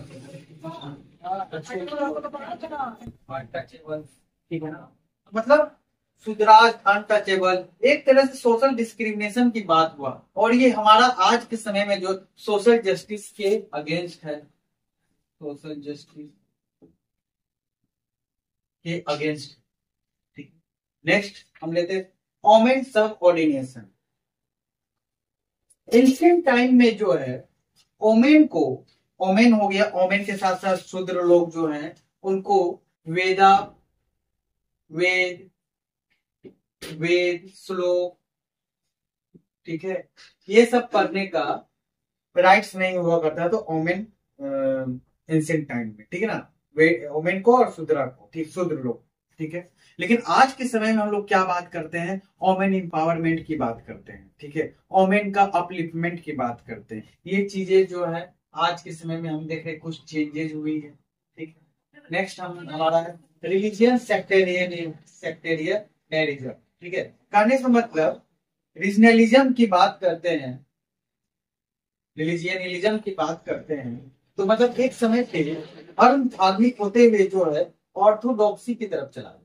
[SPEAKER 1] अनटचेबल। ठीक है ना? मतलब शूद्राज, अनटचेबल, एक तरह से सोशल डिस्क्रिमिनेशन की बात हुआ। और ये हमारा आज के समय में जो सोशल जस्टिस के अगेंस्ट है, सोशल जस्टिस के अगेंस्ट। ठीक, नेक्स्ट हम लेते हैं ओमेन सब ऑर्डिनेशन। एंशिएंट टाइम में जो है ओमेन को, ओमेन हो गया, ओमेन के साथ साथ शूद्र लोग जो हैं उनको वेदा, वेद, वेद श्लोक, ठीक है, ये सब पढ़ने का राइट्स नहीं हुआ करता तो ओमेन एंशिएंट टाइम में। ठीक है ना? वे ओमेन को और शूद्रा को, ठीक, शूद्र लोग। ठीक है? लेकिन आज के समय में हम लोग क्या बात करते हैं, ओमेन एम्पावरमेंट की बात करते हैं। ठीक है? ओमेन का अपलिफ्टमेंट की बात करते हैं। ये चीजें जो है आज के समय में हम देख रहे कुछ चेंजेस हुई है। ठीक है? नेक्स्ट हम हमारा है रिलीजियन सेक्टेरियनिज्म। ठीक है? कहने का मतलब रीजनलिज्म की बात करते हैं, रिलीजियनिज्म की बात करते हैं, तो मतलब एक समय पे हर आदमी होते हुए जो है ऑर्थोडॉक्सी की तरफ चला गया।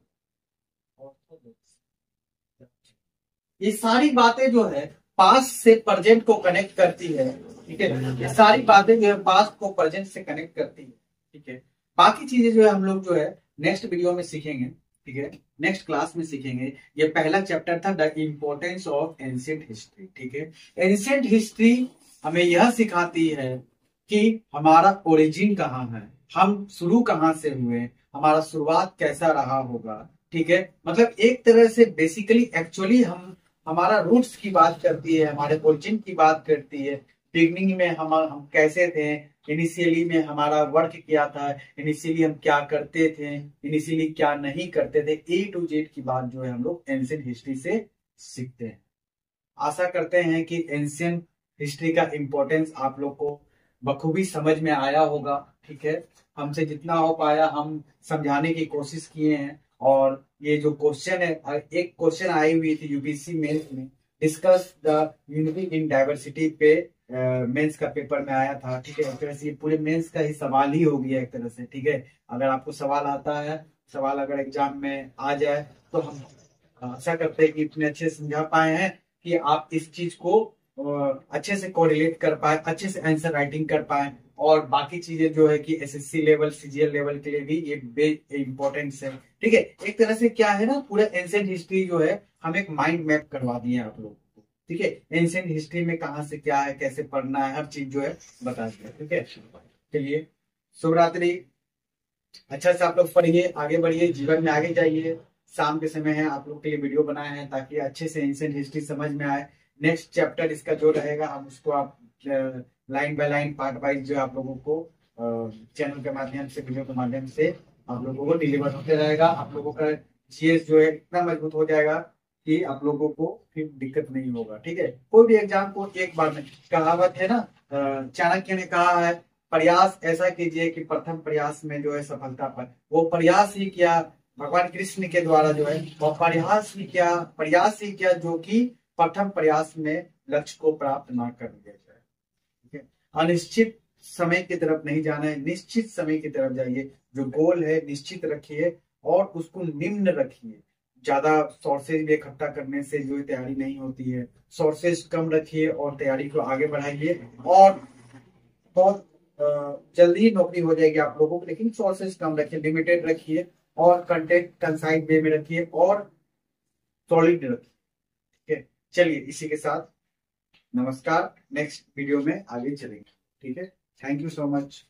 [SPEAKER 1] ये सारी बातें जो है पास्ट से प्रेजेंट को कनेक्ट करती है। ठीक है? ये सारी बातें जो है पास्ट को प्रेजेंट से कनेक्ट करती है। ठीक है? बाकी चीजें जो है हम लोग जो है नेक्स्ट वीडियो में सीखेंगे। ठीक है? नेक्स्ट क्लास में सीखेंगे। ये पहला चैप्टर था the importance of ancient history. ठीक है? एंशिएंट हिस्ट्री हमें यह सिखाती है कि हमारा ओरिजिन कहाँ है, हम शुरू कहाँ से हुए, हमारा शुरुआत कैसा रहा होगा। ठीक है? मतलब एक तरह से बेसिकली एक्चुअली हम हमारा रूट्स की बात करती है, हमारे ओरिजिन की बात करती है। बिगनिंग में हम कैसे थे, इनिशियली में हमारा वर्क क्या था, इनिशियली हम क्या करते थे, इनिशियली क्या नहीं करते थे, ए टू जेड की बात जो है हम लोग एंशिएंट हिस्ट्री से सीखते हैं। आशा करते हैं कि एंशियंट हिस्ट्री का इम्पोर्टेंस आप लोग को बखूबी समझ में आया होगा। ठीक है, हमसे जितना हो पाया हम समझाने की कोशिश किए हैं। और ये जो क्वेश्चन है, एक क्वेश्चन आई हुई थी यूपीएससी मेंस में, discuss the unity in diversity पे, मेंस का पेपर में आया था। ठीक है, एक तरह से ये पूरे मेंस का ही सवाल ही हो गया एक तरह से। ठीक है, अगर आपको सवाल आता है, सवाल अगर एग्जाम में आ जाए तो हम आशा करते हैं कि इतने अच्छे से समझा पाए हैं कि आप इस चीज को अच्छे से कोरिलेट कर पाए, अच्छे से आंसर राइटिंग कर पाए। और बाकी चीजें जो है कि एसएससी लेवल, सीजीएल लेवल के लिए भी ये इम्पोर्टेंस है। ठीक है, एक तरह से क्या है ना, पूरा एंशिएंट हिस्ट्री जो है हम एक माइंड मैप करवा दिए आप लोगों को। ठीक है, एंशिएंट हिस्ट्री में कहाँ से क्या है, कैसे पढ़ना है, हर चीज जो है बता दिया। ठीक है, चलिए, शुभ रात्रि। अच्छा से आप लोग पढ़िए, आगे बढ़िए, जीवन में आगे जाइए। शाम के समय है, आप लोग के लिए वीडियो बनाए हैं ताकि अच्छे से एंशिएंट हिस्ट्री समझ में आए। नेक्स्ट चैप्टर इसका जो रहेगा हम उसको आप line by line, part wise जो आप लोगों को चैनल के माध्यम से, वीडियो के माध्यम से आप लोगों को डिलीवर होते रहेगा। आप लोगों का जीएस जो है इतना मजबूत हो जाएगा कि आप लोगों को फिर दिक्कत नहीं होगा। ठीक है, कोई भी एग्जाम को एक बार में, कहावत है ना, चाणक्य ने कहा है, प्रयास ऐसा कीजिए कि प्रथम प्रयास में जो है सफलता पाए। वो प्रयास ही क्या, भगवान कृष्ण के द्वारा जो है वो प्रयास ही क्या जो कि प्रथम प्रयास में लक्ष्य को प्राप्त ना कर दिया जाए। ठीक है, अनिश्चित समय की तरफ नहीं जाना है, निश्चित समय की तरफ जाइए। जो गोल है निश्चित रखिए और उसको निम्न रखिए। ज्यादा सोर्सेज इकट्ठा करने से जो तैयारी नहीं होती है, सोर्सेज कम रखिए और तैयारी को आगे बढ़ाइए। और बहुत जल्दी ही नौकरी हो जाएगी आप लोगों को, लेकिन सोर्सेज कम रखिए, लिमिटेड रखिए और कंटेंट कंसाइज वे में रखिए और सॉलिड रखिए। ठीक है, चलिए इसी के साथ नमस्कार, नेक्स्ट वीडियो में आगे चलेंगे। ठीक है, थैंक यू सो मच।